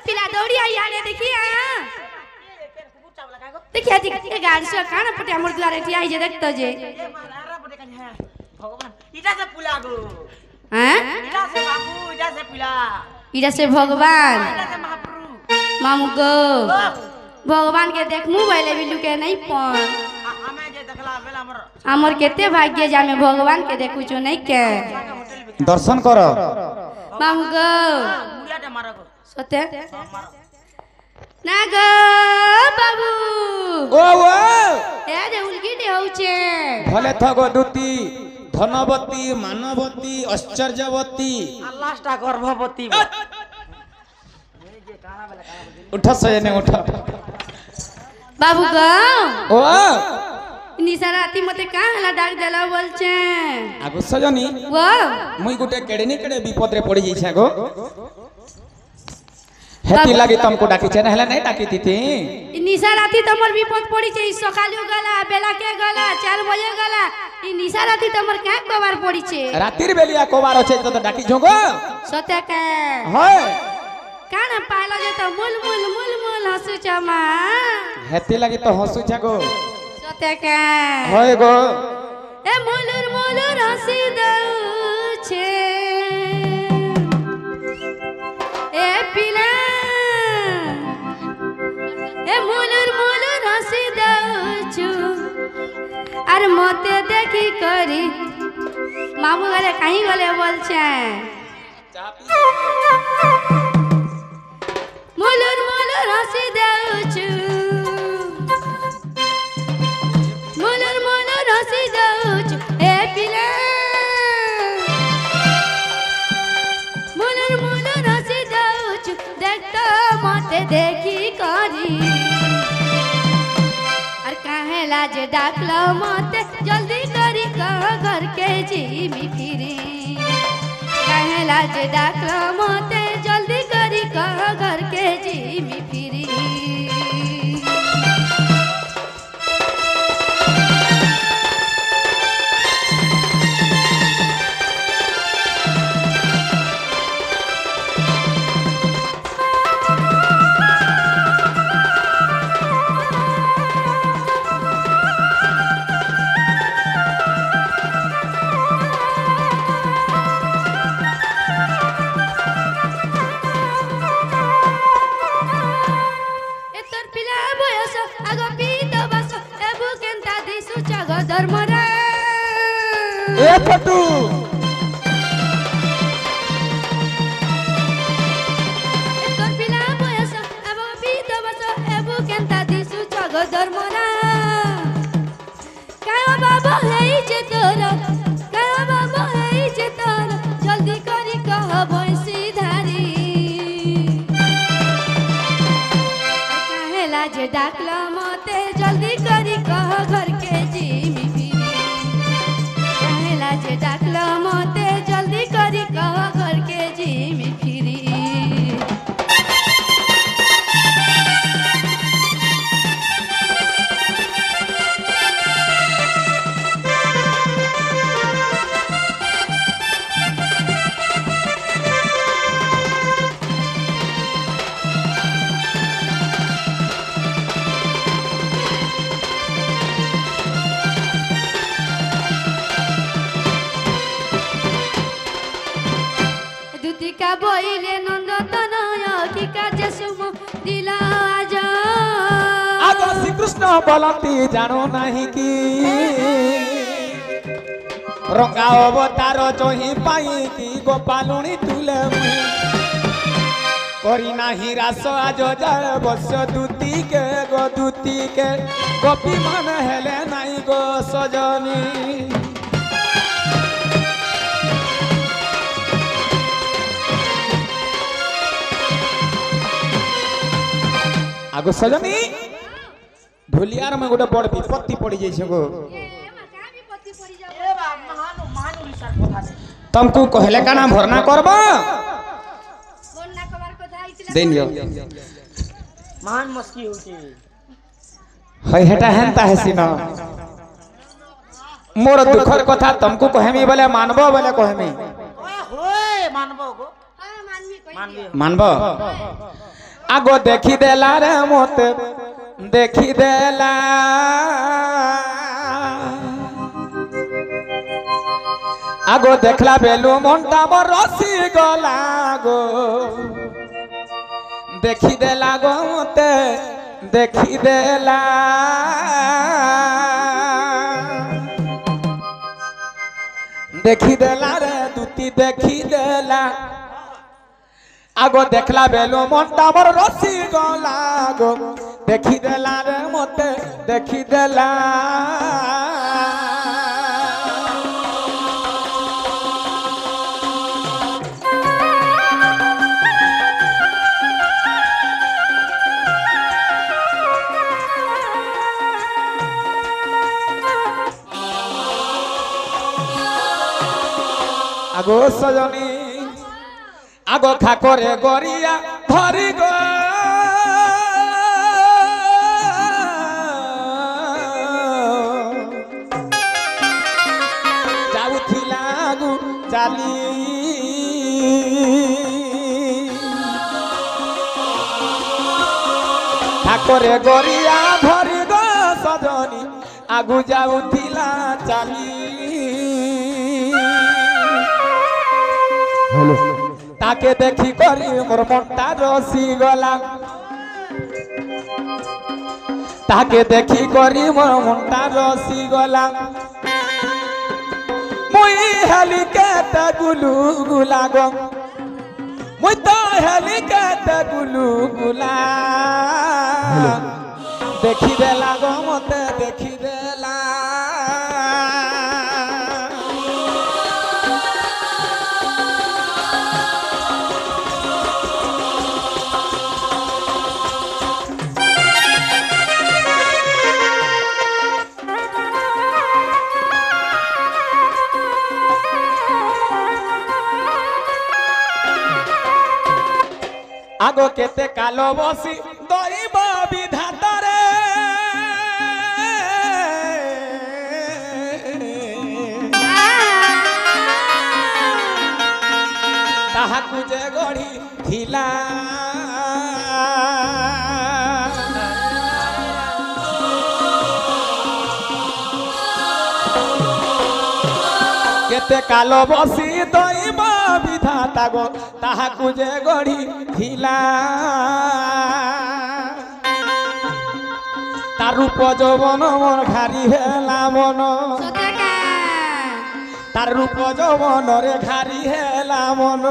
पिला दौड़ी आई आने देखिए देखिए देखिए गाड़ी से काना पटे हमर द्वारे टी आई जे देखतो जे भगवान इटा से पुला गो हैं इटा से बाबू इटा से पुला इरा से भगवान इटा से महाप्रभु मामू गो भगवान के देखमु भइले बिलु के नहीं पन हमें जे देखला बेला हमर हमर केते भाग्य जामे भगवान के देखु छु नहीं के दर्शन कर मामू गो मुड़ियाटे मारो गो सते मारो ना गो बाबू ओ ओ ए जे उलगिटे होउचे भले थगो दुती धनवती मानवती आश्चर्यवती लास्टा गर्भवती उठ सयने उठ बाबू गो ओ निसा राती मते का हला डाक देला बोलचे आगो सजनी वो मुई गुटे केड़े केड़े विपद रे पड़ी जाई छे गो हेती लागी तुमको डाकी छे नहला नहीं डाकी थी निशा राती तमर विपद पड़ी छे सकालु गला बेला के गला 4 बजे गला इ निशा राती तमर का कबार पड़ी छे रातिर बेलिया कोबार छे तो डाकी जोगो सते के होय काना पाला जे तो मुल मुल मुल मुल हसु चमा हेती लागी तो हसु छे गो सते के होय गो ए मुलुर मुलुर हसी दउ छे ए पिला ए मुलुर मुलुर हसी दउ छु अरे मते देखी करी मामू गले कहीं गले बोल छे मुलुर मुलुर हसी दउ छु मुलुर मुलुर हसी दउ छु ए पिला मुलुर मुलुर हसी दउ छु देख तो मते देखी करी काहे लाज डाकलो मते जल्दी करी कह घर के जीमी फिरी काहे लाज डाकलो मते जल्दी करी कह घर के जीमी फिरी ए फटू तोर पिला बयस अब बीत बस एबु केनता दिसु छग धर्मरा का बाबा हेइ जे तोर का बाबा हेइ जे तोर जल्दी करी कह भैंसी धारी काहे लाज डाकला मते जल्दी करी कह घर के जीमी फिरी काहे लाज डाकला मते जल्दी करी कह घर के जीमी फिरी दुतिका बोइले नंदतनय की काजे सुम दिला आज आज श्री कृष्ण बोलती जानो नहीं कि रंगा अवतार जोही पाई की गोपालुनी तुले करी नाही रास आज जाय बस दूती के गो दूती के गोपी मन हेले नाही गो सजनी आगो सजनी ढोलियार में गोटे बड़ विपत्ति पड़ी जाई छगो ए बा महान महान उड़ीसा कथा तुमको कहले काना भरना करबा बोलना कबार को धाइतिला देनियो महान मस्की होती हई हेटा हेनता हेसी न मोर दुखर कथा तुमको कहमी बोले मानबो बोले कहमी ओए होए मानबो गो हां मानवी कहि मानवी मानबो আগো দেখি দেলা রে মতে দেখি দেলা আগো দেখলা বেলু মনটা মোর রসি গলা গো দেখি দেলা গো মতে দেখি দেলা দেখি দেলা রে দুতি দেখি দেলা আগো দেখলা বেলু মনটা মোর রসি গলা গো দেখি দেলা রে মতে দেখি দেলা আগো সজনী আগো খাকরে গরিয়া ধরি গো যাউথিলা গু চালি খাকরে গরিয়া ধরি গো সজনী আগু যাউথিলা চালি তাকে দেখি করি মোর মনটা রসি গলা তাকে দেখি করি মোর মনটা রসি গলা মুই হেলি কেতে গুলু গুলা গো মুই তো হেলি কেতে গুলু গুলা দেখি দেলা গো মতে দেখি দেলা আগো কেতে কালো বসি দইব বিধাতারে তাহাকু যে গড়ি ଥିଲା কেতে কালো বসি দইব বিধাতা গো তাহাকু যে গড়ি ଥିଲା তার রূপ যৌবন মোর ঘারি হেলা মন তার রূপ যৌবন রে ঘারি হেলা মন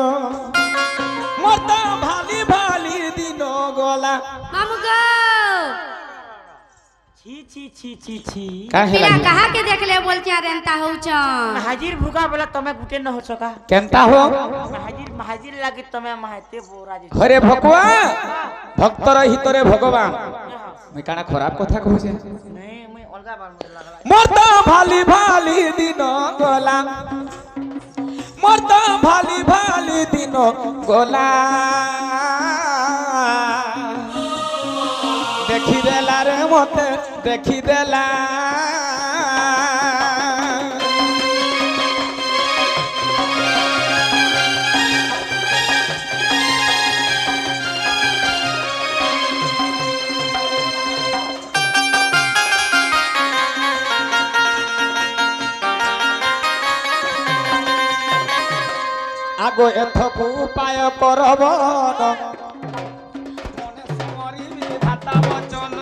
মোর তো ভালি ভালি দিন গলা मामू गो ছি ছি ছি ছি ছি पिला कहा के देख ले बोल क्या रेंता हो चन हाजिर भूखा बोला तमे गुटे न हो सका केनता हो हाजिर लागे तमे महते बोरा जे हरे भगवा भक्तर हितरे भगवान मैं काना खराब कथा कहूछे नहीं मैं अलगा बार मुझे लागला मोर तो भाली भाली दिन गला मोर तो भाली भाली दिन गला देखी देला रे मते देखी देला আগো এথকু উপায় করব মনে সমরি বিধাতা বচন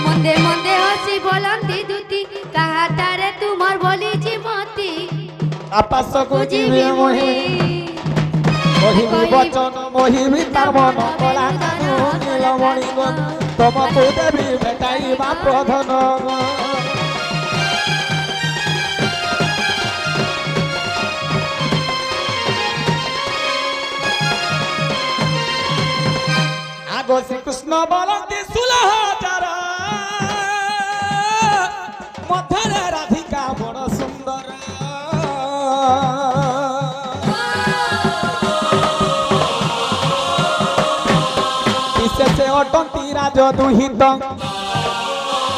मंदे मंदे हसी बोलंती दुती कहा तारे तुमर बोली जीवती আপাসকু জীবে মোহি কহিবি বচন মোহিবি তার মন কলা কানু নীলমণি গো তমকু দেবী বেটাইবা প্রধন আগো শ্রীকৃষ্ণ বলন্তি 16,000 মধ্যরে রাধিকা বড় সুন্দর বিশেষে অটন্তি রাজ দুহিত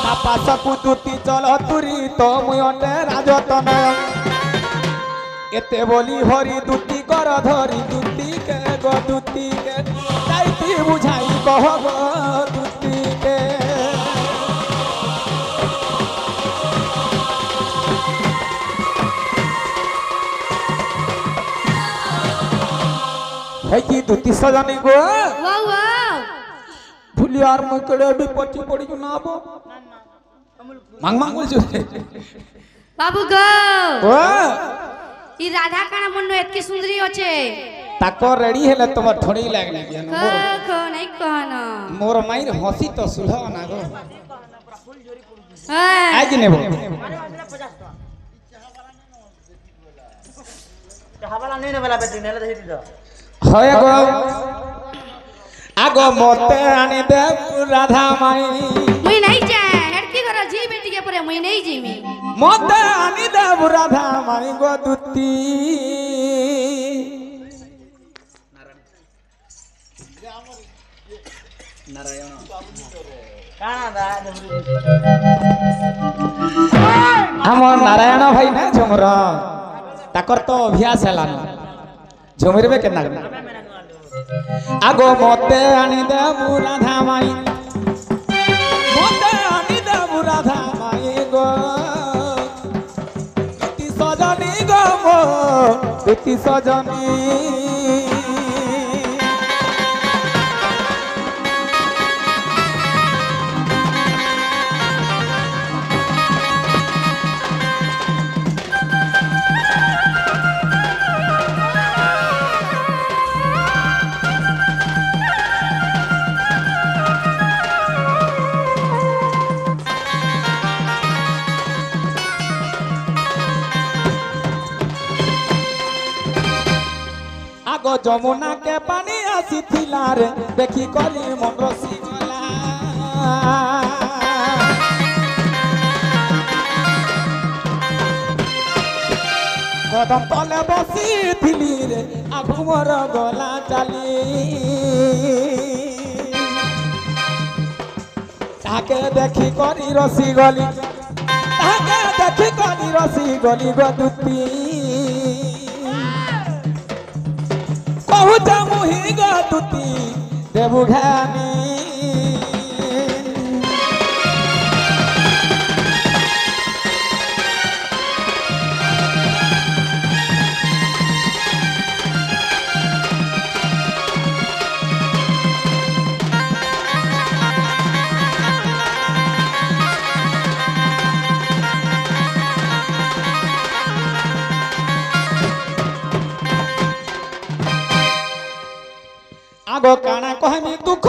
তাপাসকু দুতি চল তুরি তো মুই অটে রাজতনয় এতে বলি হরি দুটি কর ধরি দুটি কে গো দুটি কে তাইতি বুঝাই কহ গো দুটি কে है कि दुती सजनी गो वाव वाव भूली यार मैं कड़े भी पची पड़ी जो ना बो मांग मांग बोल जो बाबू गो ओ ई राधा काना मन्नो एतकी सुंदरी होचे ताको रेडी हेले तोमर ठोड़ी लागने बिया को को नहीं कहना मोर माइर हंसी तो सुलह ना गो हां आज नेबो हवाला नहीं ने वाला बेटी नेले दे दी दो হয় গো আগো মতে আনি দে রাধা মাই मुई नहीं जाए हेडकी घर जी बेटी के परे मुई नहीं जीमी মতে আনি দে রাধা মাই গো দুতি নারায়ণ काना दा আমার নারায়ণ ভাই না ঝুমর তাকর তো অভ্যাস হেলান ঝুমরবে কেনা আগো মতে আনি দে রাধা মাই মতে আনি দে রাধা মাই গো দুতি সজনী গো মো দুতি সজনী আগো যমুনা কে পানি আসিছিলা রে দেখি কলি মন রসিগলা কদম তলে বসিছিলি রে আগু মোর গলা চালি তাকে দেখি করি রসিগলি তাকে দেখি করি রসিগলি গো দুতি কহুচা মুহি গো দুতি দেবু ঘানি আগো কানা কহমি দুঃখ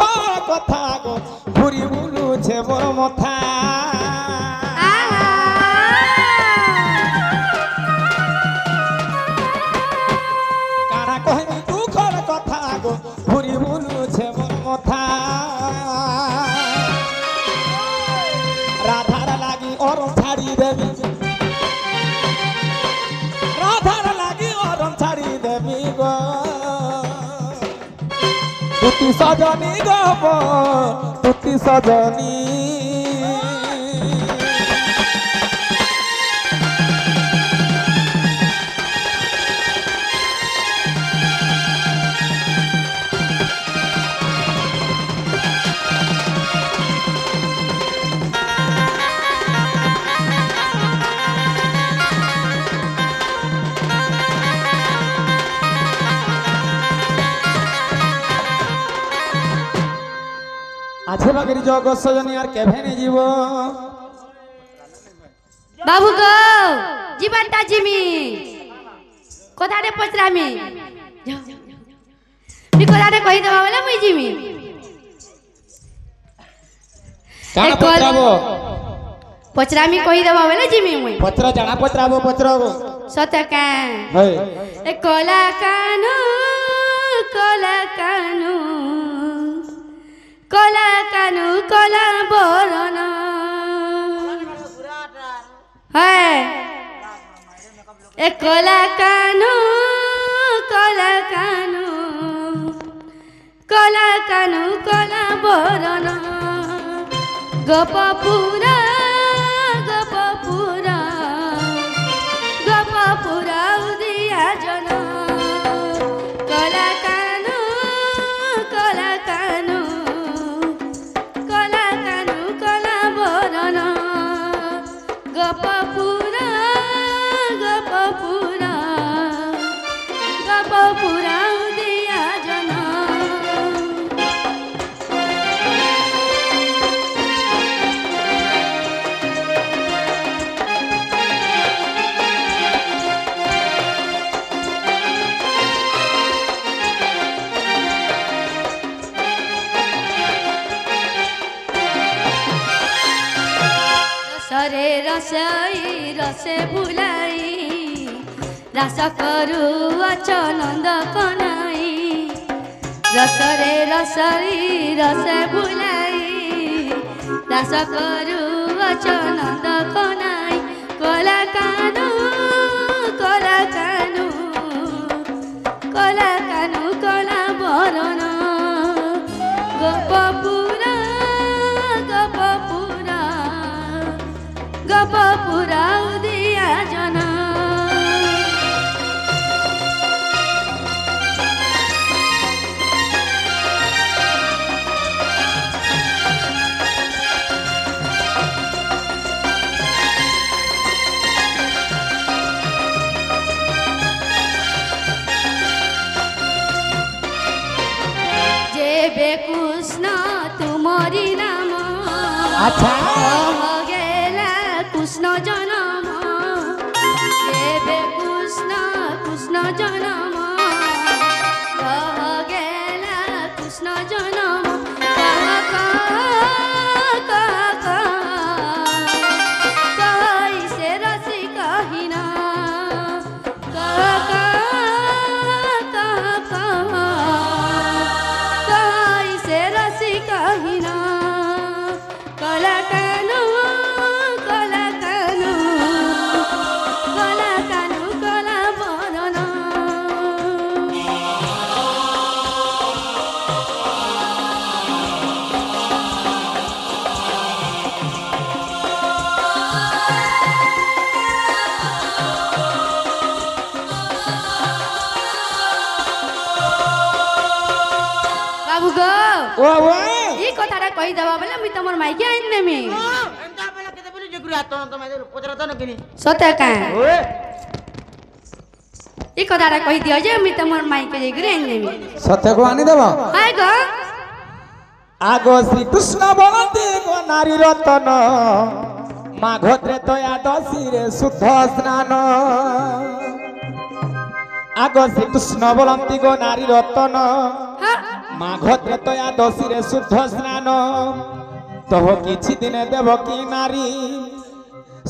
কথা গো ঘুরি বুলুছে বড় মথা কানা কহমি দুঃখর কথা গো ঘুরি বুলুছে বড় মথা রাধার লাগি অরম ছাড়ি দেবি রাধার লাগি অরম ছাড়ি দেবি গো তুতি সজনী গপ তুতি সজনী আছে বাগের জগৎ সজনী আর কেভেনে জীব बाबू गो जीवनटा जिमी कोथारे पचरामी मी कोथारे कहि देबा बोले मुई जिमी काना पत्राबो पचरामी कहि देबा बोले जिमी मुई पत्र जाना पत्राबो पत्राबो सत का है ए कोला कानू कोला कानू कोला कानू कोला बोरन है ए कोला कानू कोला कानू कोला कानू कोला बोरन गोपपुरा गोपपुरा गोपपुरा उदिया रसे भुलाई रास करू अचनंद कनाई रसरे रसरी रसे भुलाई रास करू अचनंद कनाई कला कानू कला कानू कला कानू कला बरन गपपुरा गपपुरा गपपुरा उदिया जना कृष्ण तुमरी नाम अच्छा गेला कृष्ण जनम एबे कृष्ण कृष्ण जनम गेला कृष्ण जनम कैसे रसी कहिना कहिना कला कानू कला कानू कला कानू कला बरन बाबू गो ओ ई कथाटा कहि देबा बेला मी तमर माइके आइन नेमी एंता बेला केते बेली जेगुरी हात तो मैं पचरा तो न किनी सत्य का ओए ई कथाटा कहि दियो जे मी तमर माइके जेगुरी आइन नेमी सत्य को आनी देबो हाय गो आगो श्री कृष्ण बलती गो नारी रतन माघ त्रेतया दशीरे शुद्ध स्नान आगो श्री कृष्ण बलती गो नारी रतन हां माघ त्रेतया दशीरे शुद्ध स्नान तह किछि दिने देवकी नारी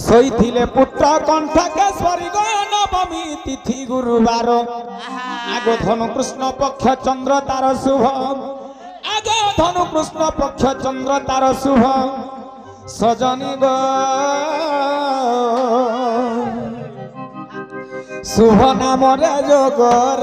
सोईथिले पुत्र कंठकेश्वरी गो नवमी तिथि गुरुवार आगो धनु कृष्ण पक्ष चंद्र तार शुभ आगो धनु कृष्ण पक्ष चंद्र तार शुभ सजनी गो शुभ नाम रे जोगर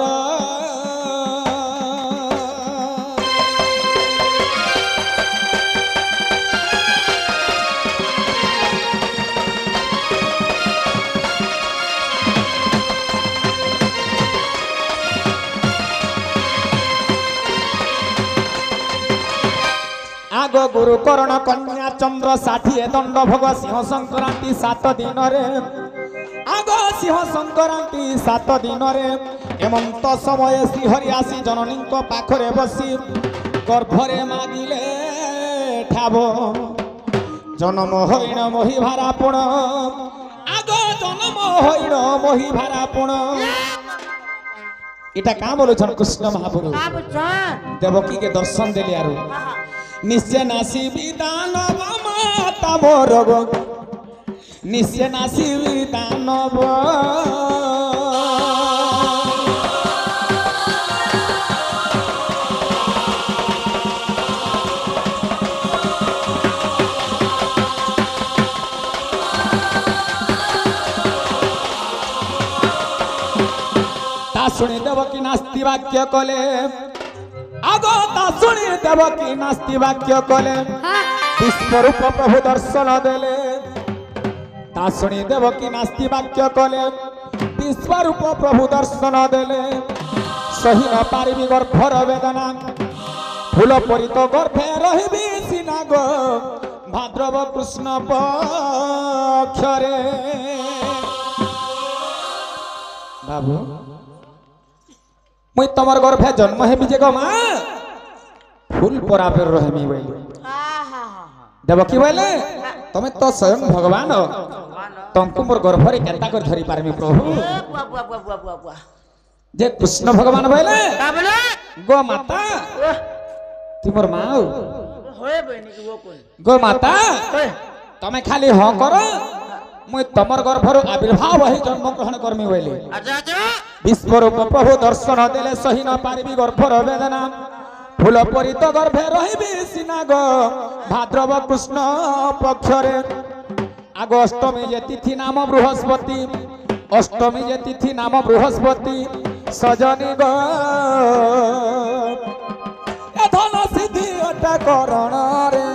आगो गुरु कर्ण कन्या चंद्र 60 दंड भोग सिंह संक्रांति 7 दिन रे आगो सिंह संक्रांति 7 दिन रे हेमंत समय श्रीहरि आसी जननी को पाखरे बसी गर्भरे मागिले ठाबो जन्म होइन मोहि भारापुण आगो जन्म होइन मोहि भारापुण इटा का बोलो छन कृष्ण महाप्रभु का बुझन देवकी के दर्शन देले आरो निश्चय नासी विदानव माता मोर गो निश्चय नासी विदानव ता सुनि देवकी नास्ति वाक्य कले आगो ता सुनि देवकी नास्ति वाक्य कले विश्वरूप प्रभु दर्शन देले ता सुनि देवकी नास्ति वाक्य कले विश्वरूप प्रभु दर्शन देले सही न पारिबी गर्भर वेदना फूल परित गर्भे रहिबी सिना गो भाद्रव कृष्ण पक्षरे बाबू मुई तमर गर्भे जन्म हेबी जे गो मां फूल परा पर रहमी बोली देवकी बोले तमे तो स्वयं भगवान हो तुमको मोर गर्भरे केता कर धरी पारमी प्रभु बुआ बुआ बुआ बुआ बुआ बुआ जे कृष्ण भगवान बोले का बोले गो माता तुमर मां हो होए बनी कि वो कोन गो माता होए तमे खाली हाँ करो मुई तमर गर्भरु आविर्भाव ही जन्म ग्रहण करमी बोली अच्छा अच्छा विश्वरूप प्रभु दर्शन देले सही न पारिबी गर्भर वेदना फूल परित गर्भे रहिबी सिनाग भाद्रव कृष्ण पक्षरे आग अष्टमी जे तिथि नाम बृहस्पति अष्टमी जे तिथि नाम बृहस्पति सजनी ग ए धन सिद्धि अटा करण रे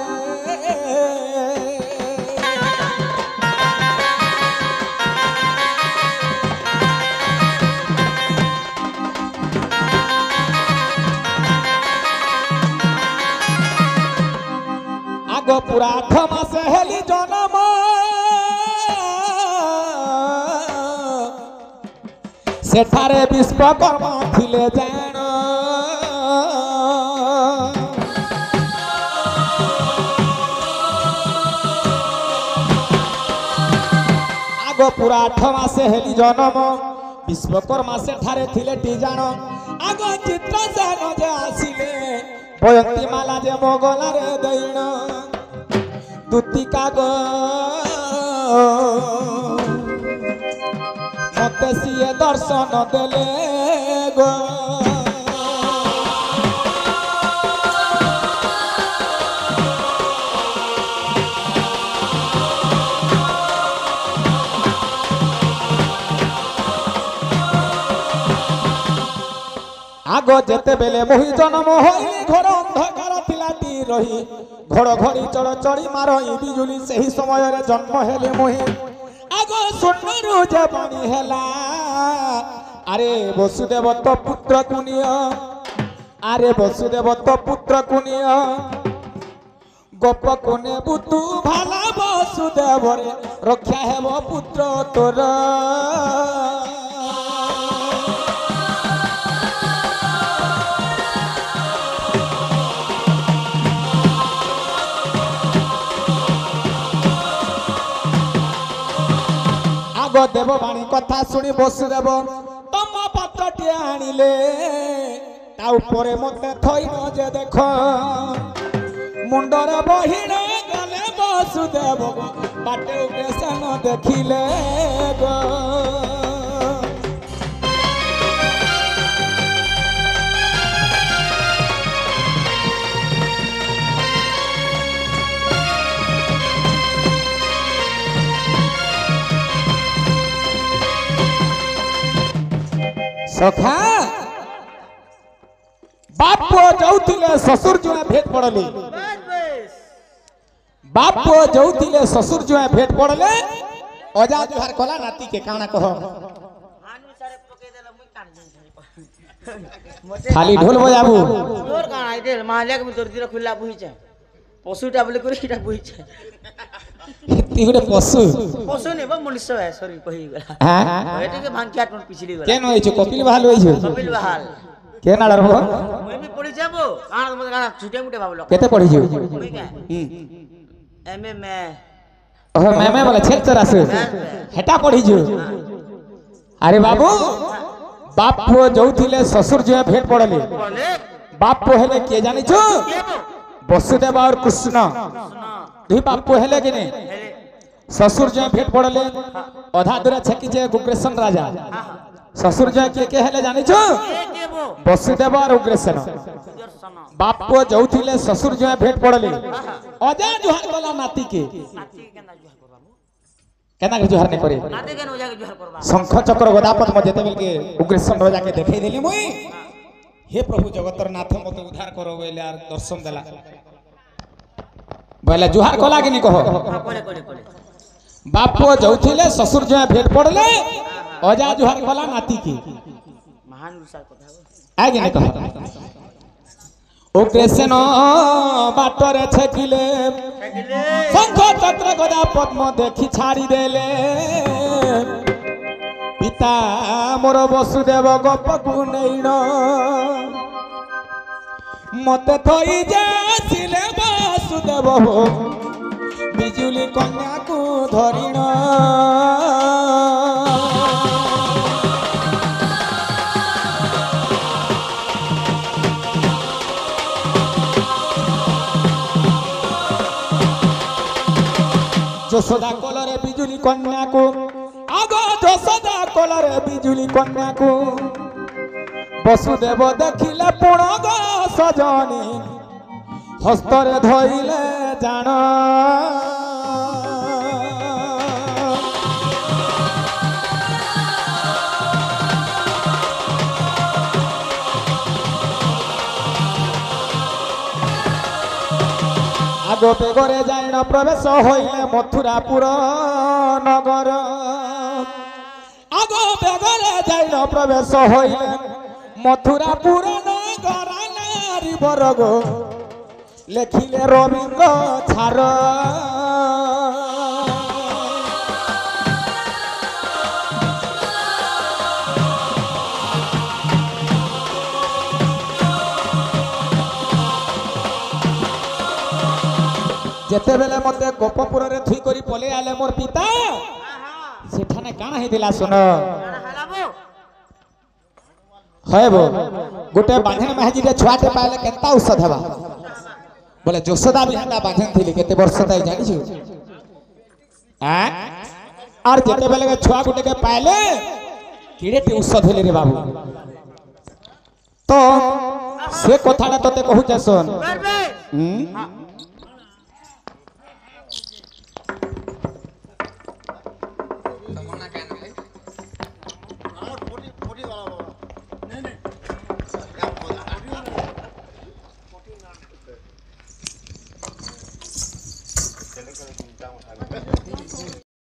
आग पूरा 8 मास हेली जन्म सेठारे विश्वकर्मा थिले जान आग पूरा 8 मास हेली जन्म विश्वकर्मा सेठारे थिले टी जान आग चित्र जान जे आसिले बयंती माला जे मोगला रे दैण दूतिका गो मते सिए दर्शन देले गो आग जेते बेले मोहि जन्म होई घर अंधकार थिलाटी रही घड़घड़ी चढ़चड़ी मारई बिजुली सही समय रे जन्म हेले मोहि आग सुनरु जे बणी हेला अरे वसुदेव तो पुत्र कुनिय अरे वसुदेव तो पुत्र कुनिय गोप कोने बुतु भाला वसुदेव रे रक्षा हेब पुत्र तोर देववाणी कथा शुणी वसुदेव तम पत्रटी आनिले ता उपरे मते थई न जे देख मुंडरे बहिणे गले वसुदेव बाटे उग्रसेन देखिले गो सखा बाप पुओ जाउथिले ससुर जुआ भेट पड़ले बाप पुओ जाउथिले ससुर जुआ भेट पड़ले अजा जुहार कला नाती के काना कह खाली ढोल बजाबू तोर काना आइदेल मालिक में तोर दिरा खुला बुही छै पशुटा बोले करे इटा बुही छै ती गोटे पशु पशु ने बा मनुष्य है सॉरी कहि गेला हां एटे के भांगिया टोन पिछली गेला केन होई छ कपिल बहाल होई छ कपिल बहाल के नाडर हो मैं भी पढ़ी जाबो काना मत काना छुटे मुटे बाबलो केते पढ़ी छ मैं क्या एमए में ओह मैं वाला छेक चरास हेटा पढ़ी छ अरे बाबू बाप पुओ जाउथिले ससुर जुआ भेट पड़ले बाप पुओ हेले के जानि छ वसुदेव और कृष्ण दुई बाप हेले कि नहीं ससुर जो भेट पड़ले अधा दूर छेकी जे उग्रसेन राजा ससुर जो के हेले जानि छ वसुदेव और उग्रसेन बाप को जाउथिले ससुर जो भेट पड़ले अजा जुहार कला नाती के केना के जुहार ने करे नाती के ओजा के जुहार करबा शंख चक्र गदा पद्म जेते बेल के उग्रसेन राजा के देखै देली मुई हे प्रभु जगतर नाथ मते उद्धार करो बेले यार दर्शन देला बोले जुहार कला कि नहीं कहो बाप को जाउथिले ससुर जो भेट पड़ले अजा जुहार कला नाती की महान विशाल कथा आगे नहीं कहो उग्रसेन बाटरे छेकिले शंख चक्र गदा पद्म देखि छाड़ी देले पिता मोर वसुदेव गप को नैण मते थई जासिले वसुदेव हो बिजुली कन्या को धरिण যশোদা কোলরে বিজুলি কন্যাকু আগো যশোদা কোলরে বিজুলি কন্যাকু বসুদেব দেখিলে পুণ গো সজনী হস্তরে ধইলে জাণ আগো বেগরে যাইন প্রবেশ হইলে মথুরাপুর নগর আগো বেগরে যাইন প্রবেশ হইলে মথুরাপুর নগর নারী বরগ লেখিলে রবীন্দ্র ছাড় যেতেবেলে মতে গোপপুরে থুই করি পলে আলে মোর পিতা সেখানে কাଣା হইতিলা শুন হইব গোটে বাঁধন মাহাজিরে ছুয়াতে পাইলে কেনতা ঔষধ হেবা বলে যশোদা भी হেন্দা বাঁধন থিলি কেতে বর্ষ তাই জানিছু আর যেতেবেলে ছুয়া গোটেকে পাইলে কিড়েটি ঔষধ হইলে রে বাবু তো সে কথাটা তোতে কহুছে শুন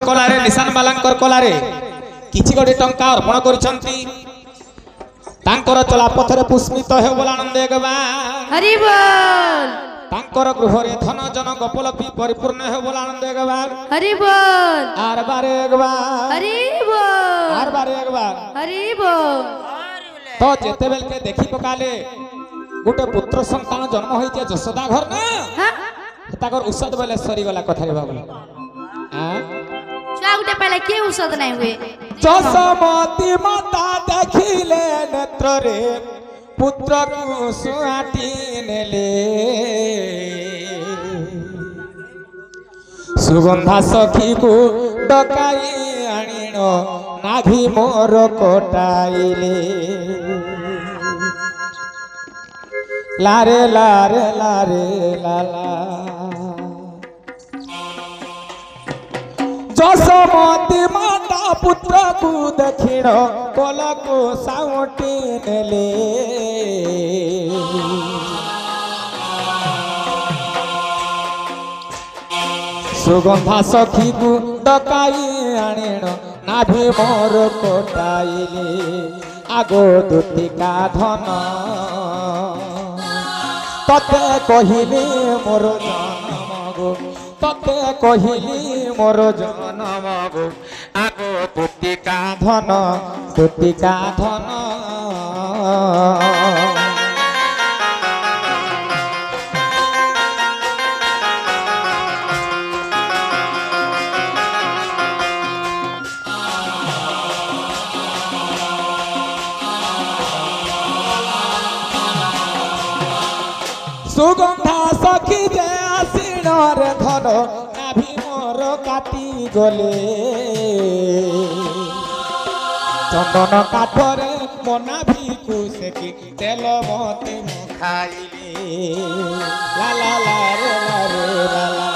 কলারে নিশান বালাঙ্কর কলারে কিছু গোটে টঙ্কা অর্পণ করছন্তি তাঙ্কর চলা পথরে পুষ্পিত হেউ বল আনন্দে গবা হরি বল তাঙ্কর গৃহরে ধন জন গোপলপি পরিপূর্ণ হেউ বল আনন্দে গবা হরি বল আর বারে গবা হরি বল আর বারে গবা হরি বল তো যেতেবেলকে দেখি পকালে গোটে পুত্র সন্তান জন্ম হইছে যশোদা ঘর না হ্যাঁ তাকর ঔষধ বেলে সরি গলা কথা রে বাবু छुआ गुटे पहले के औषध नहीं हुए যশোমতী মাতা দেখিলে নেত্রে পুত্র কুসুয়াটি নেলে সুগন্ধা সখীকু ডকাই আনিণ নাঘি মোর কটাইলে লারে লারে লারে লালা যশোমতী মাতা পুত্রକୁ ଦେଖିଣ କୋଲକୁ ସାଉଟି ନେଲେ ସୁଗନ୍ଧା ସଖୀକୁ ଡକାଇ ଆଣିଣ ନାଭି ମୋର କଟାଇଲେ ଆଗ ଦୁତିକା ଧନ ତତେ କହିଲି ମୋର ଜନମଗୁ ততে কহিলি মোর জনম গো আগো তুতিকা ধন সুগন্ধা সখী যে আসিণর ধন নাভি মোর কাটি গলে চন্দন কাঠরে মনা ভিকু সেকি তেল মতে খাইলে লা লা লা রে লা রে লা লা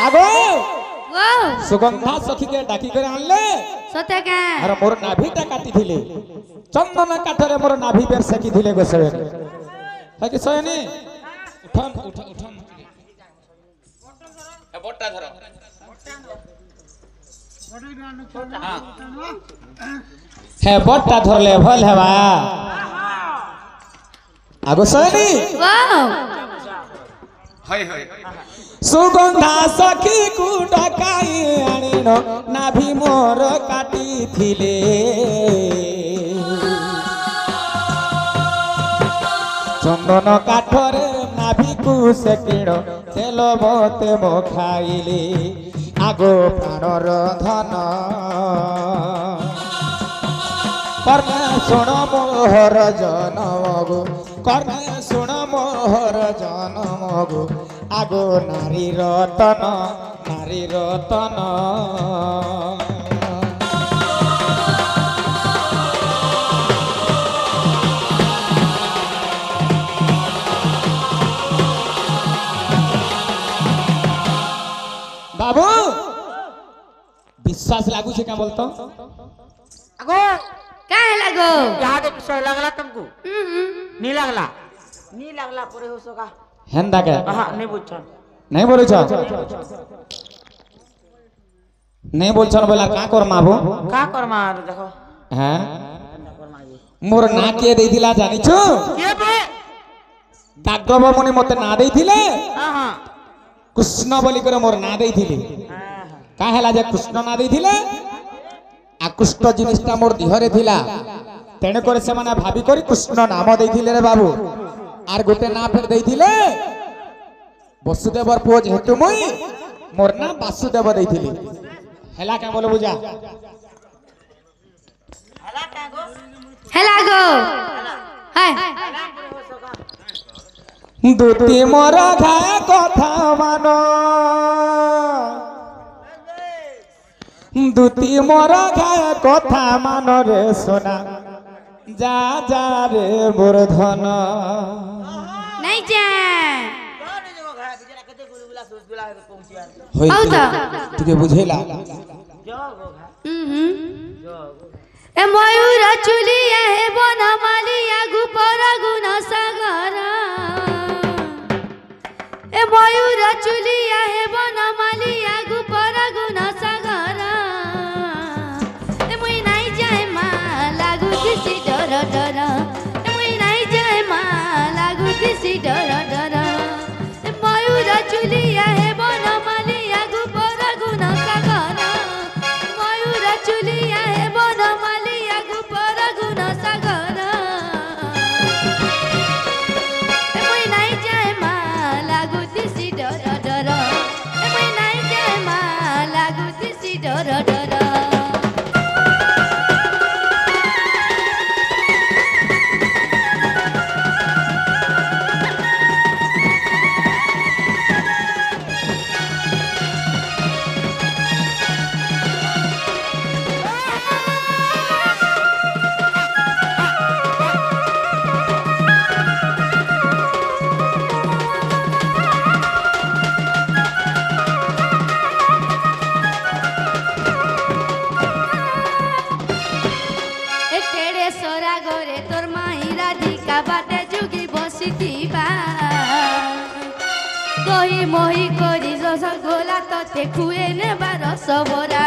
আগো সুগন্ধা সখীকে ডাকি করে আনলে সতে কে আর মোর নাভিটা কাটি দিলে চন্দন কাঠরে মোর নাভি বের সেকি দিলে গোসরে হয় কি সয়নি উঠন উঠন উঠন এ বটটা ধরো হ্যাঁ বটটা ধরলে ভাল হেবা আগো সয়নি ওয়াও হয় হয় সুগন্ধা সখী কু ডকাই আনিন নাভি মোর কাটি থিলে চন্দন কাঠরে নাভিকু সেকিণ তেল মতে মো খাইলে আগো প্রাণর ধন কর্ণে শুণ মোহর জনম গো কর্ণে শুণ মোহর জনম গো আগো নারী রতন নারী রতন बाबू विश्वास लागू से क्या बोलता अगो काहे लागो यहाँ के विश्वास लगला तुमको नहीं लगला नहीं लगला पूरे हो सका हेंदा के हाँ नहीं पूछा नहीं बोलो छा नहीं बोल छन बोला का कर माबू का कर मार देखो हैं मोर ना के देई दिला जानि छु के बे दागब मुनि मते ना देई थिले हां हां कृष्ण बोली करे मोर ना देई थिले का हैला जे कृष्ण ना देई थिले आकुष्ट जिनिसटा मोर दिहरे थिला तेने करे से माने भाबी करी कृष्ण नाम देई थिले रे बाबू आर गोटे ना फेर देई थिले वसुदेवर पुओ जेतु मुई मोर ना वासुदेव देई थिली हैला का बोलो बुझा हला का गो हे लागो हाय দুটি মোর ঘায় কথা মান দুটি মোর ঘায় কথা মান রে সোনা যা যা রে মোর ধন नहीं जा कौन जो घा बिजरा कते गुलगुला सुसगुला पहुंची यार হই आउ त तुके बुझेला जो गो घा जो ए मयूर चुलिया हे बनमालिया गुपर गुण सागर ए मयूर चुलिया हे बनमालिया गुपर गुण सागर ए मुई नाही जाय मा लागु दिसी डर डर ए मुई नाही जाय मा लागु दिसी डर डर ए मयूर चुलिया हे बनमालिया गुपर गुण सागर मयूर चुलिया हे बनमालिया गुपर गुण सागर ए मुई नाही जाय मा लागु दिसी डर डर ए मुई नाही जाय मा लागु दिसी डर डर एकेडे सोरा गोरे तोर माहिरा धिका बाटे जुगी बसिथिबा दही मही करी रस गोला तते खुए नेबा रस बरा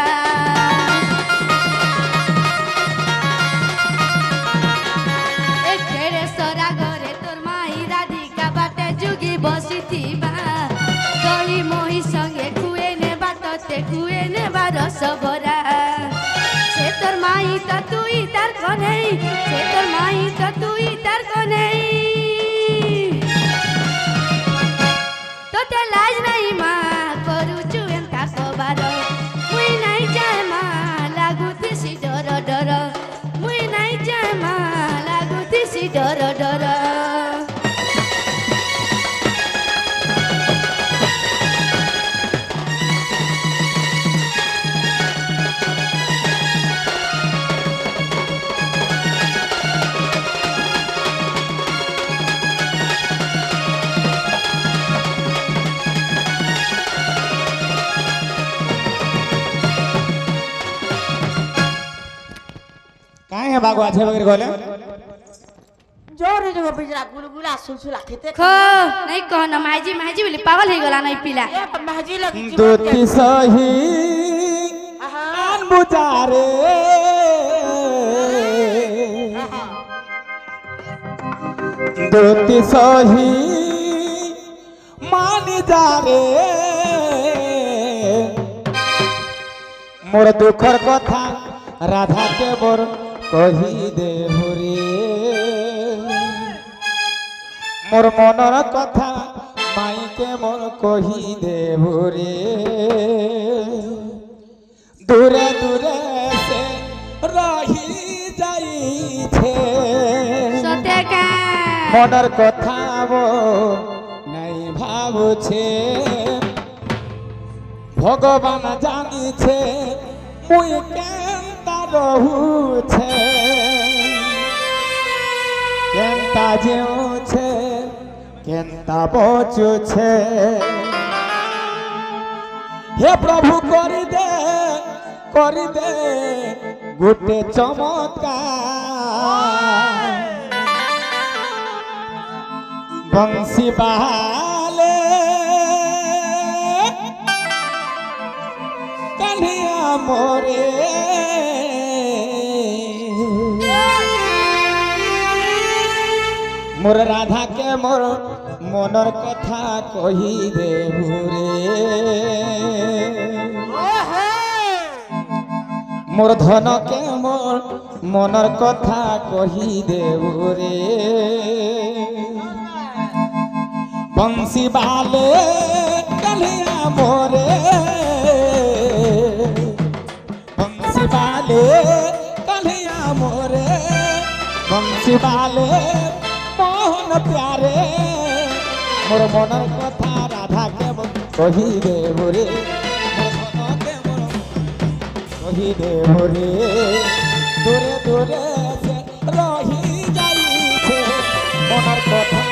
एकेडे सोरा गोरे तोर माहिरा धिका बाटे जुगी बसिथिबा दही मही संगे खुए नेबा तते खुए नेबा रस बरा से तोर माई त तुई तार कनै से तोर माई त तुई तार कनै तोते लाज नाही मा करू छु एंता सबार मुई नाही जाय मा लागु तिसी डर डर मुई नाही जाय मा लागु तिसी डर डर काहे है बागो आछे बगैर गोले जोरे जो बिजरा गुलगुला सुसुला खेते खो नहीं कहना माइजी माइजी बोली पागल हो गला नहीं पिला ये महजी लगी দুটি সহি আন বুজারে দুটি সহি মানি যারে মোর দুঃখর কথা রাধাকে মোর কহি দে হরে মোর মনর কথা মাইকে মোর কহি দে হরে দূরে দূরে সে রহি যাইছে সত্যকা মনর কথা মো নাই ভাব ভাবছে ভগবান জানিছে মুই কেনতা রহুছে কেনতা যেউছে কেনতা বচুছে হে প্রভু করি দে গোটে চমৎকার বংশী বাহালে কালিয়া মোরে মোর রাধাকে মোর মনের কথা কহি দেবু রে মোর ধনকে মোর মনের কথা কহি দেবু রে বংশী বালে কালিয়া মোরে বংশী বালে কালিয়া মোরে বংশী বালে মোহন প্যারে মোর মনের কথা রাধাকে কহি দেবু রে মোর ধনকে মোর কহি দেবু রে দূরে দূরে সে রহি যাইছে মনের কথা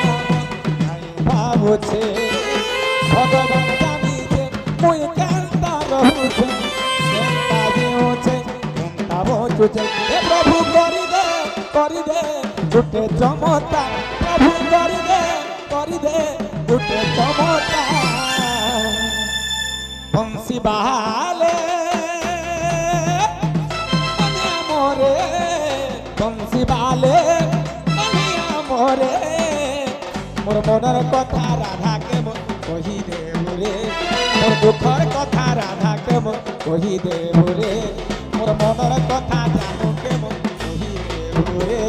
ভাবছে ভগবান জানিছে মুই কেনতা রহুছে কেনতা যেউছে কেনতা বচুছে হে প্রভু করি দে গোটে চমৎকার প্রভু করি দে গোটে চমৎকার বংশী বাহালে মোরে বংশী বালে মোরে মোর মনের কথা রাধাকে কহি দেবু রে মোর দুঃখর কথা রাধাকে কহি দেবু রে মোর মনের কথা জানুকে কহি দেবু রে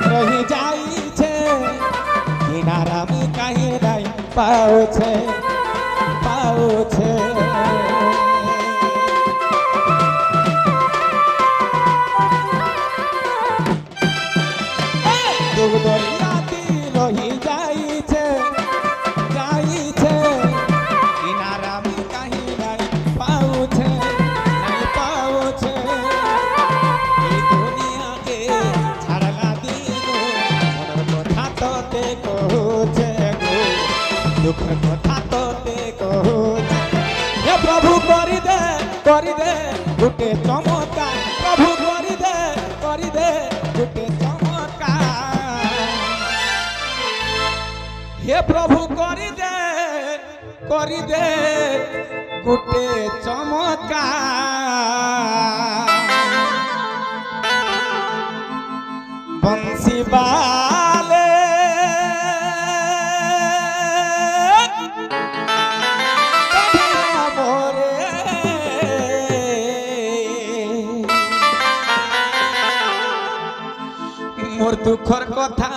রহি যাইছে কিনারাম কাহে নাই পাওছে দুর্দরিয়াতি রহি যাইছে কিনারাম কাহে নাই পাওছে दुख कथा तोते कहुचे हे प्रभु करी दे गोटे चमत्कार प्रभु करी दे गोटे चमत्कार हे प्रभु करी दे गोटे चमत्कार बंसी बाले मोर दुखर कथा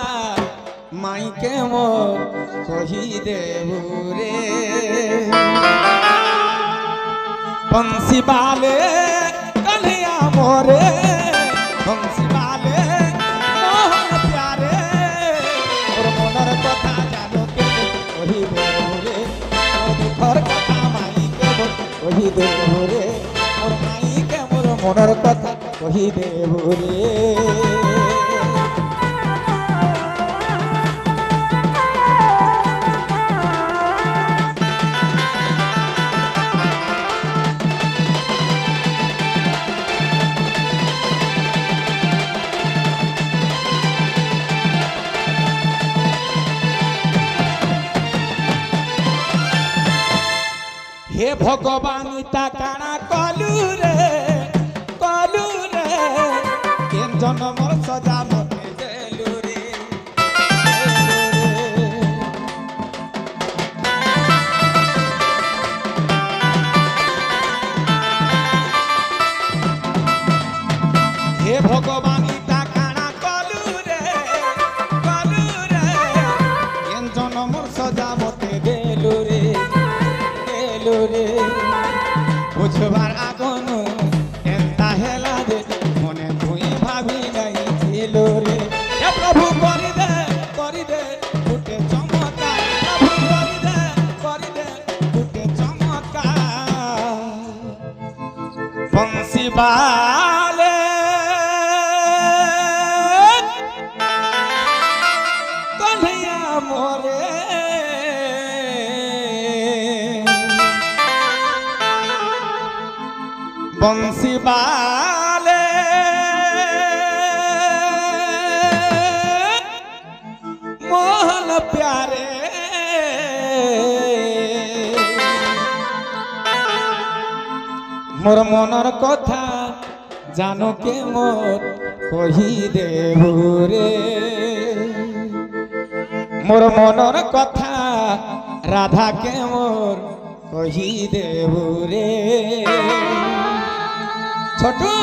माइके मोर कही देबू रे बंसी बाले कन्हैया मोरे बंसी बाले मोहन प्यारे मोर मनर कथा जानो के कही देबू रे मोर दुखर कथा माइके मोर कही देबू रे मोर माइके मोर मनर कथा कही देबू रे हे भगवान ता काना कलू रे केन जन्मर सजा मते देलू रे বুঝবার আগনু এন্তা হেলা যে মনে তুই ভাবি নাই ছিল রে এ প্রভু করি দে ফুটে চমৎকার প্রভু করি দে ফুটে চমৎকার বংশী বালে কন্হैया মোরে बंसी बाले मोहन प्यारे मोर मनर कथा जानो के मोर कही देबू रे मोर मनर कथा राधा के मोर कही देबू रे छोटू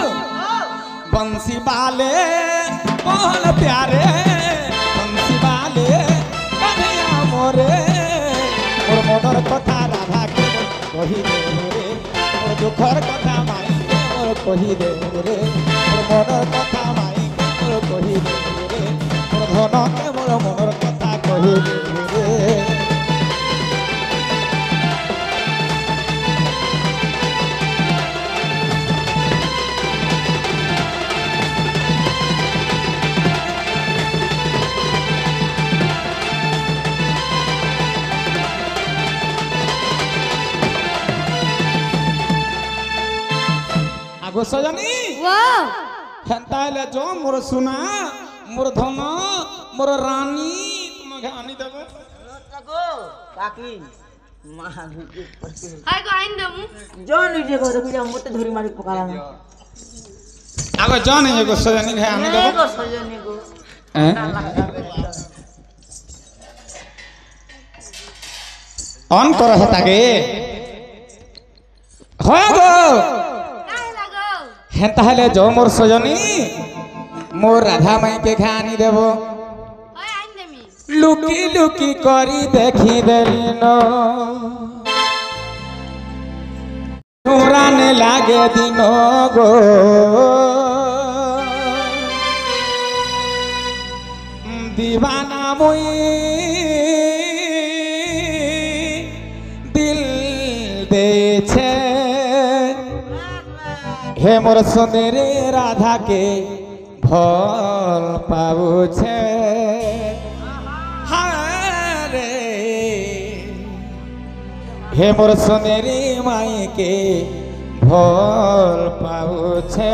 बंसी बाले मोहन प्यारे बंसी बाले कन्हैया मोरे मोर मनर कथा राधा के कही दे रे मोर दुखर कथा माई के मोर कही दे रे मोर मनर कथा माई के मोर कही दे रे मोर धन के मोर मनर कथा कही दे रे आगो सजनी वाह हेंता ले जो मोर सुना मोर धन मोर रानी तुम्हें आनी देबो तको काकी मां आइ गो आइन दमु जो निजे को देखि जा मोटे धरी मारी पकाला ना आगो जान एगो सजनी है आनी देबो एगो सजनी को ऑन कर हतागे हो गो काहे लागो हेंता ले जो मोर सजनी मोर राधा माई के खानी देबो ओए आइन देमी लुकी लुकी करी देखी देलिन पुराने लागे दिन गो दीवाना मुई दिल देछे हे मोर सुंदरी राधा के भल पाउछे हारे हे मोर सुंदरी माई के भल पाउछे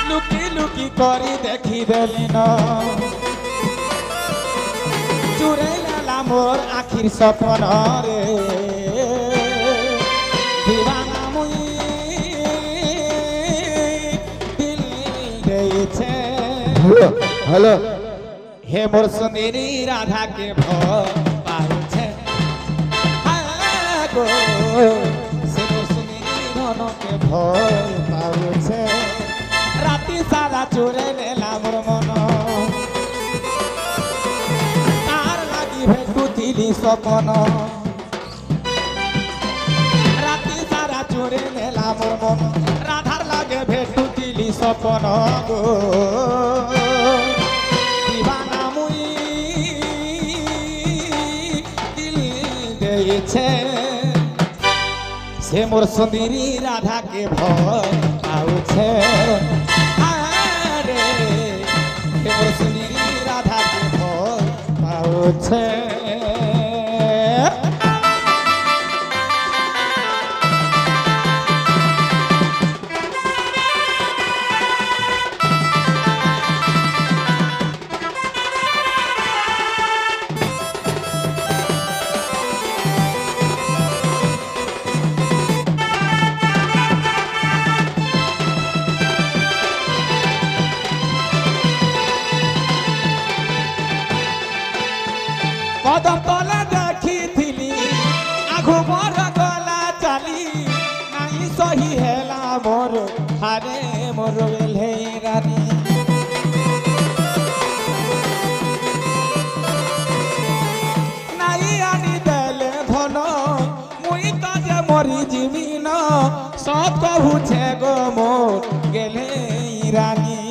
लुकी लुकी करी देखी देलिन चुरैला मोर आखिर सपन रे दीवाना मुई दिल देछे हेलो हे मोर सुंदरी राधा के पाउछे गो से मोर सुंदरी धन के पाउछे राती सारा चोरे नेला मोर मन तार लागी भेटुथिली सपन राती सारा चोरे नेला मोर मन राधार लागे भेटुथिली सपन गो दीवाना मुई दिल देछे से मोर सुंदरी राधा के पाउछे रे हे मोर सुंदरी राधा के पाउछे কদম তলে দেখিଥିଲି আঘু মোর গলা চালি নাই সহি হেলা মোর হারে মোর বেলে রানী নাই আনি দেলে ধন মুই তো যে মরি জিমিন সত কহুছে গো মোর গেলে রানী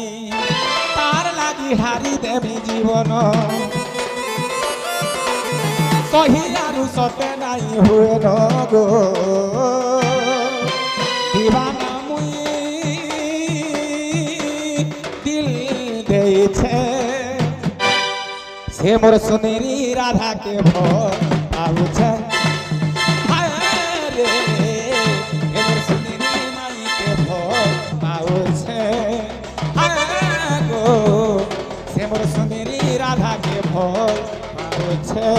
তার লাগি হারি দেবি জীবন কহি আরু সতে নাই হুয়ে ন গো দিবানা মুই দিল দেইছে সে মোর সুনেরি রাধাকে ভয় পাউছে হায় রে এ মোর সুনেরি মাইকে ভয় পাউছে হায় গো সে মোর সুনেরি রাধাকে ভয় পাউছে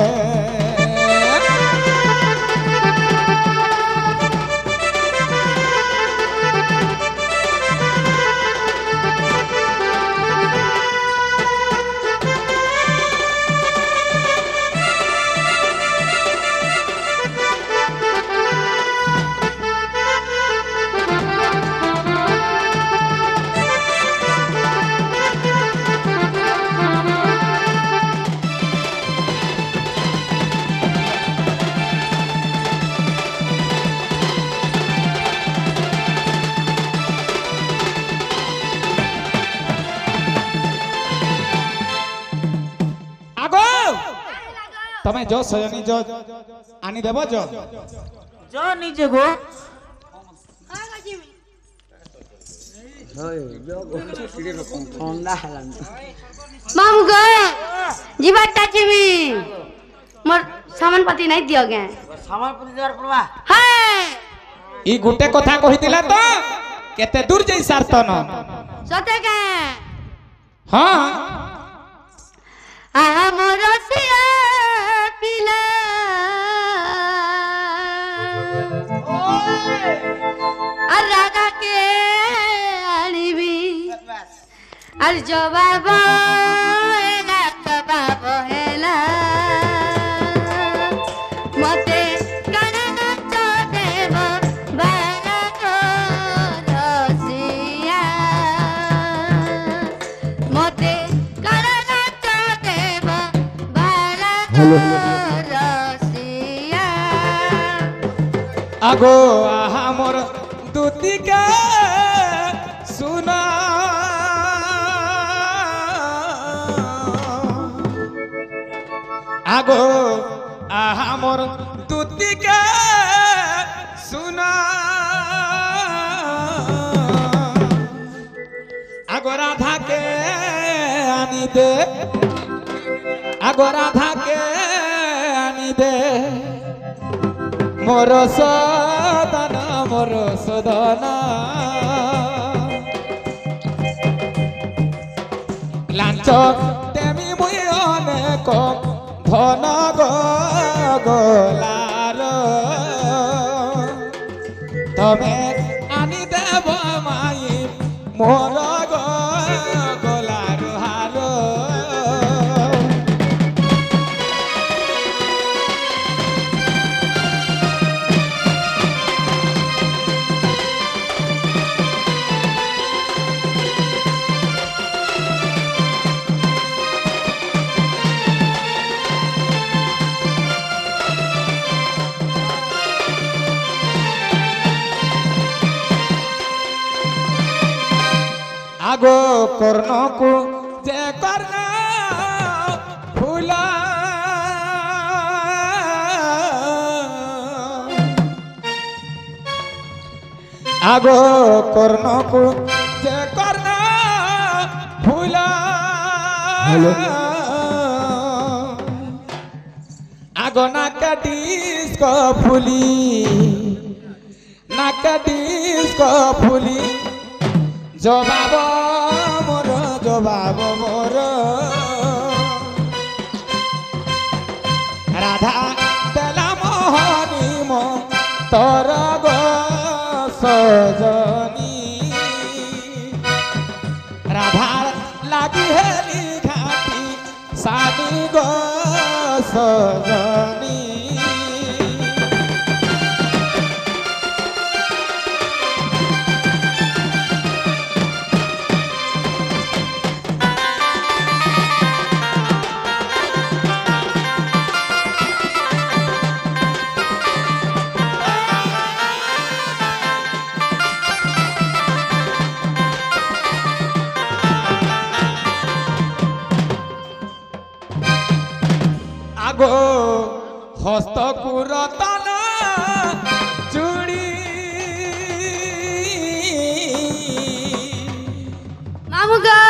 তুমি जो सजनी जो आनी देव जो जो नीचे गो ठंडा है मामू गो जीवाटा चिमी मोर सामान पाती नहीं दियो गे सामान पति देवार पड़वा हाय ई गुटे कथा कहिदिला तो केते दूर जई सारतन सते गे हां मोर सिया पिला राधा के आनिबी আর জবাব বাব হেলা মতে কারণ দেব বারাক রসিয়া মতে কারণ দেব বারাক রসিয়া আগো আহা মোর দুতিকা সুনা আগো আহা মোর দুতিকা সুনা আগো রাধাকে আনি দে আগো রাধাকে আনি দে মোর সদনা মোর সদনা লাঞ্চ তেমি মুই অনেক ধন গলার তবে আনি দেব মাই মোর গলার হার আগো কর্ণকু যে কর্ণ ফুলা আগো কর্ণকু যে কর্ণ ফুলা আগো নাক ডিস্ক ফুলি নাক ডিস্ক ফুলি জবাব মোর জবাব মোর রাধা দেলা মোহনী মো তোর গো সজনী রাধা লাগি হেলি ঘাটি সানি গো সজনী আগো হস্তকুরতন চুড়ি মামু গো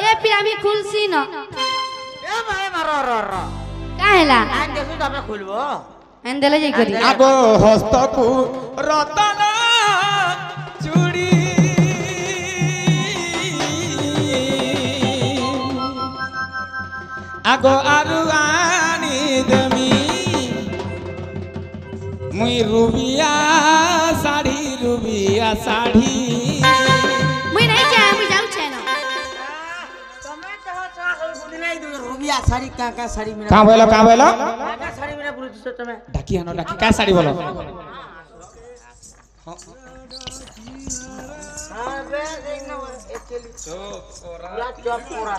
এ পি আমি খুলছি না এ মায়ে মারো র র কাহেলা আই দেখু তো আমরা খুলবো এন্দেলে যাই করি আগো হস্তকুরতন চুড়ি আগো আরু আনি দেমি মুই রুবিয়া শাড়ি মুই নাই যাই আমি যাউছে না তুমি তো চা খুলি নাই দু রুবিয়া শাড়ি কা শাড়ি মিনা কা বলো কা শাড়ি মিনা পুরো দিছো তুমি ডাকি আনো ডাকি কা শাড়ি বলো हां बे देखना एक्चुअली पूरा चप पूरा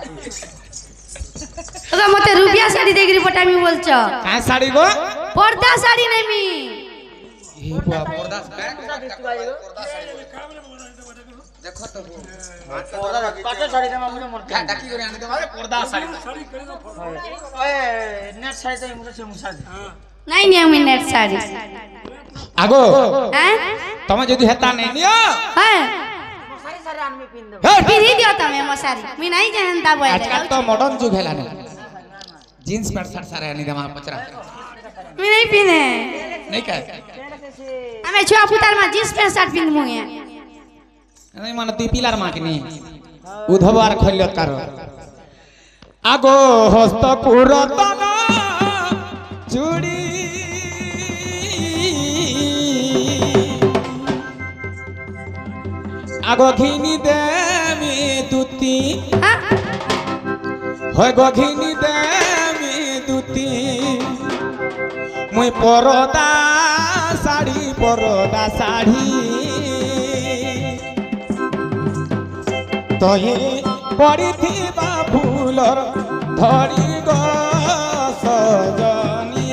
ওগো মতে রুবিয়া শাড়ি দেখি পটামি বলছ কা শাড়ি গো পর্দা শাড়ি নেমি এ বুয়া পর্দা पूरा दिसती भाई गो देखो तो पूरा काटे शाड़ी ना मुझे मरते ডাকি করে আনি দাও পর্দা শাড়ি ओए नेट शाड़ी तो मुझे से मुसा दे নাই নি আমি নেট শাড়ি আগো হ্যাঁ তুমি যদি হেতা নেই নিও হ্যাঁ सारी सारे आदमी पिन दो হে পিরি দিও তুমি মশারি মুই নাই জানতা বই আজকাল তো মডার্ন যুগ হেলানি জিন্স প্যান্ট শার্ট সারে আনি দেমা পচরা মুই নাই পিনে নাই কা আমি ছুয়া পুতার মা জিন্স প্যান্ট শার্ট পিন মুইয়া নাই মানে তুই পিলার মাকিনি উধব আর খল্যত কারো আগো হস্ত পুরতন চুড়ি আগো ঘিনি দেমি দুতি হ্যাঁ হয় গো ঘিনি দেমি দুতি মুই পরদা শাড়ি তহে পড়িথিবা ফুলর ধরি গো সজনী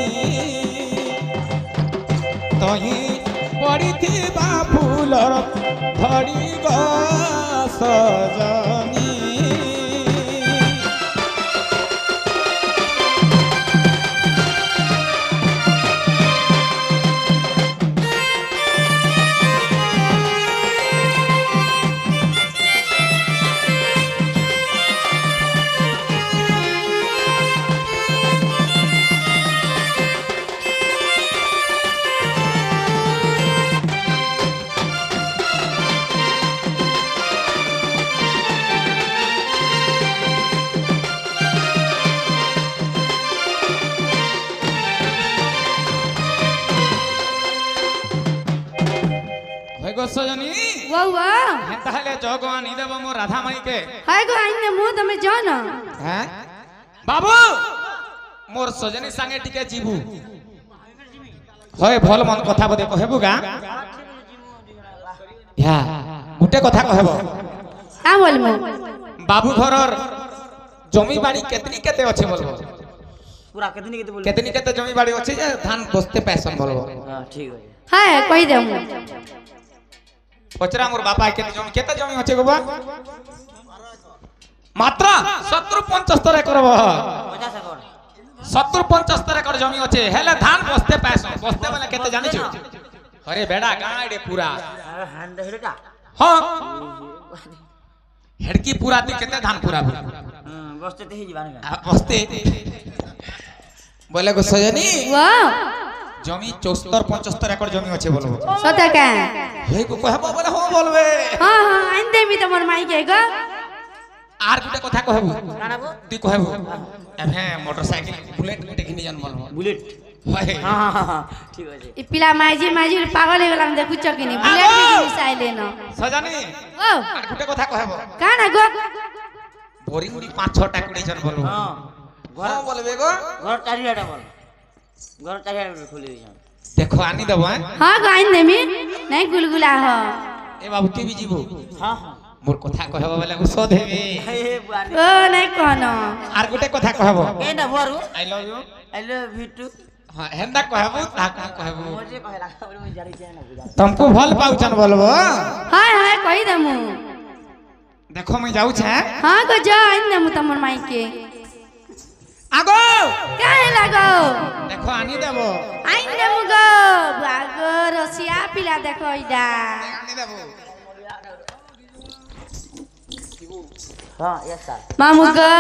তহে পড়িথিবা ফুলর ধরি গো সজনী সজনী ওয়া ওয়া তাহলে জগ আনি দেব মো রাধা মাইকে হাই গো আইনে মু তুমি জানো হ্যাঁ বাবু মোর সজনী সাঙ্গে টিকে জিবু হয় ভাল মন কথা বদে কহেবু গা হ্যাঁ গুটে কথা কহেব কা বলমু বাবু ঘরর জমি বাড়ি কেতনি কেতে আছে বলবো पूरा कितनी कितने बोल কেতনি কেতে জমি বাড়ি আছে যে ধান বসতে पैसन বলবো हां ठीक है হ্যাঁ কই দেমু পচরা মোর বাবা কেতে জমি আছে গো বা মাত্র 70-75 একর 50 एकड़ 70-75 একর জমি আছে হেলে ধান বসতে पैसन বসতে বলে কেতে জানিছো আরে বেড়া গাঁড়ে পুরা हैंड हेडटा हां हेडकी पूरा ती केते धान पूरा बसते ते ही जीवाने का बसते बोले गो सजनी ওয়া जमी 74-75 एकड़ जमी আছে বলবো সতা কা হে কো কহবো বলে হো বলবে হ্যাঁ হ্যাঁ আইন দেবি তোমার মাইকে গো আর গুটা কথা কহবো কানাবো তুই কহবো এভে মোটরসাইকেল বুলেট টেকিনি জান বলবো बुलेट হয় हां ठीक है ই পিলা মাইজি পাগল হয়ে গেলাম দেখুছ কিনি বুলেট কি মিসাইলে না সজনী ও আর গুটা কথা কহবো কানা গো ভরি মুড়ি 5-6 টা কুড়ি জন বলবো हां घर हां बोलबे गो घर चारियाटा बोल घर चारियाटा खोली दिछन देखो आनी देबो हैं हाँ गाइन देमी नहीं गुलगुला हो ए बाबू के भी जीवो हां हां मोर कथा कहबो बेले उस देबे हे बुआनी ओ नहीं कहनो आर गुटे कथा कहबो ए ना बरु I love you I love you too हां हेंदा कहबो ता कहबो मुझे कहला बोले मैं जारी जाए ना बुझा तुमको भल पाउचन बोलबो हाय हाय कही दमु देखो मैं जाऊ छे हाँ गो जा आइन दमु तमर माई के आगो काहे लागो देखो आनी देबो आइन दमु गो बागो रसिया पिला देखो इडा आनी देबो हां यस सर मामू गो